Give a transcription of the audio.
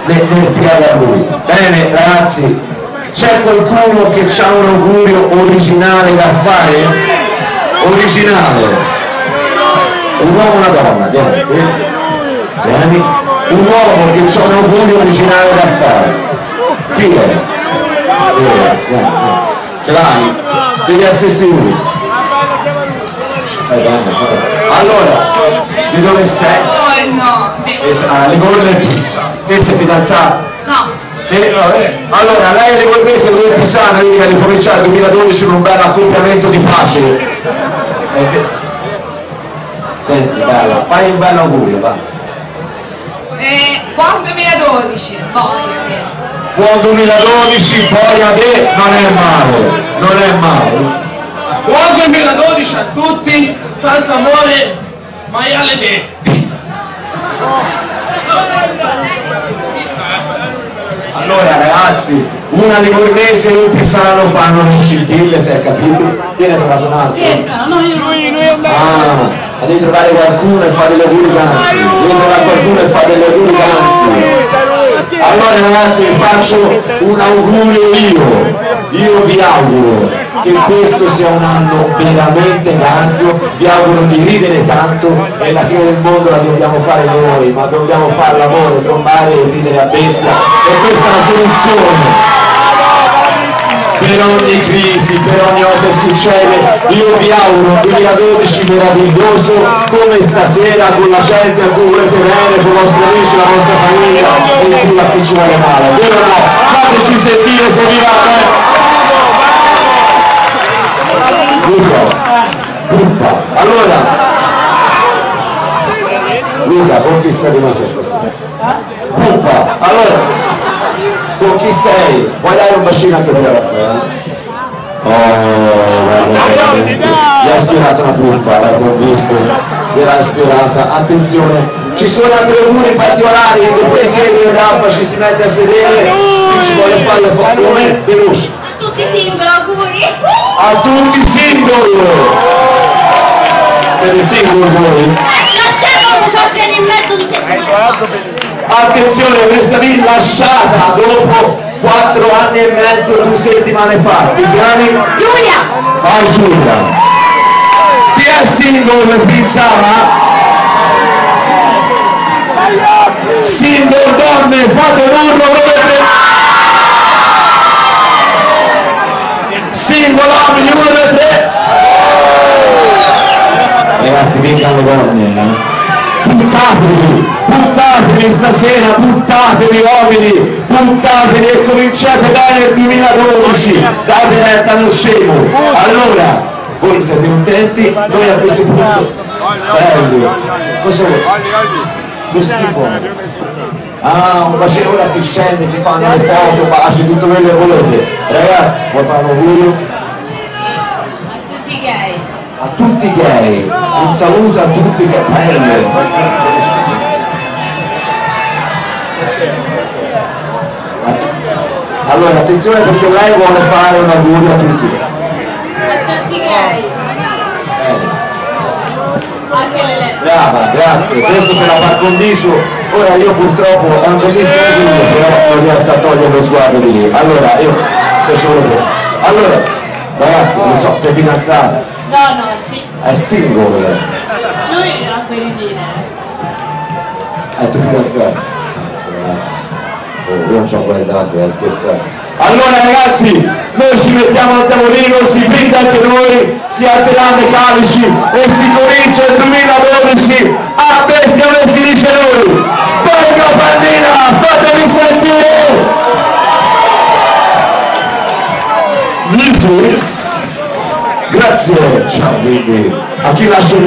nel piede a lui. Bene ragazzi, c'è qualcuno che ha un augurio originale da fare? Originale? Un uomo e una donna, vieni. Un uomo che ha un augurio originale da fare. Chi è? Ce l'hai? Devi essere lui. Allora, di dove sei? Livorno e Pisa. Te sei fidanzata? No. Allora, lei è livornese, lui è pisana, quindi ha ricominciato il 2012 con un bel accoppiamento di pace. Senti, bella, fai un bel augurio, va. Buon 2012, voglio dire. Buon 2012, poi a te, non è male, non è male. Buon 2012 a tutti, tanto amore, maiale te. Allora ragazzi, una livornese e un pisano fanno le scintille, se hai capito? Tiene sulla sua naso. Devi trovare qualcuno e fare delle auguricanze. Devi trovare qualcuno e fare delle auguricanze. Allora ragazzi vi faccio un augurio io vi auguro che questo sia un anno veramente ganzo, vi auguro di ridere tanto e la fine del mondo la dobbiamo fare noi, ma dobbiamo fare l'amore, trombare e ridere a bestia e questa è la soluzione. Per ogni crisi, per ogni cosa che succede, io vi auguro un 2012 meraviglioso come stasera, con la gente a cui volete bene, con i vostri amici, la vostra famiglia e con a chi ci vuole male. Vero o no? Fateci sentire se vi va bene. Luca, allora Luca, con chi stai venuto stasera? Luca, allora con chi sei? Vuoi dare un bacino anche te a Raffaele? Oh, guarda, gli ha ispirato una puppa, l'ho visto, gliel'ha ispirata. Attenzione, ci sono altri auguri particolari, dopodiché il Raffa ci si mette a sedere, chi ci vuole fare le foto come? Veloce. A tutti singoli, auguri! A tutti singoli! Siete singoli voi? Lasciamo un anno e mezzo di settimana. Attenzione, questa vi lasciata dopo 4 anni e mezzo, 2 settimane fa. Ti chiami? Giulia! Ah, Giulia! Chi è single pensava? Single donne, fate un urlo, dovete! Single uomini, 1, 2, 3! Ragazzi, vincano le donne, buttatevi stasera, buttatevi uomini, buttatevi e cominciate bene il 2012, date retta allo scemo. Allora, voi siete contenti? Noi a questo punto, belli, cosa vuoi? Questo tipo? Ah, un bacino, ora si scende, si fanno le foto, baci, tutto quello che volete. Ragazzi, vuoi fare un augurio? A tutti i gay. A tutti i gay, un saluto a tutti che bello. Allora attenzione perché lei vuole fare un augurio a tutti. A tutti i gay. Anche le lettere. Brava, grazie, questo per la par condicio. Ora io purtroppo è un bellissimo augurio, però non riesco a togliere lo sguardo di lì. Allora io se solo per. Allora, ragazzi, non so, sei fidanzata? No, sì. È single. Lui ha quelli dire. È tuo fidanzato? Cazzo ragazzi. Io non ci ho guardato, scherzare. Allora ragazzi, noi ci mettiamo al tavolino, si brinda anche noi, si alzeranno i calici e si comincia il 2012 a bestia come si dice noi. Venga Pandina, fatemi sentire! Grazie, ciao, quindi a chi lascio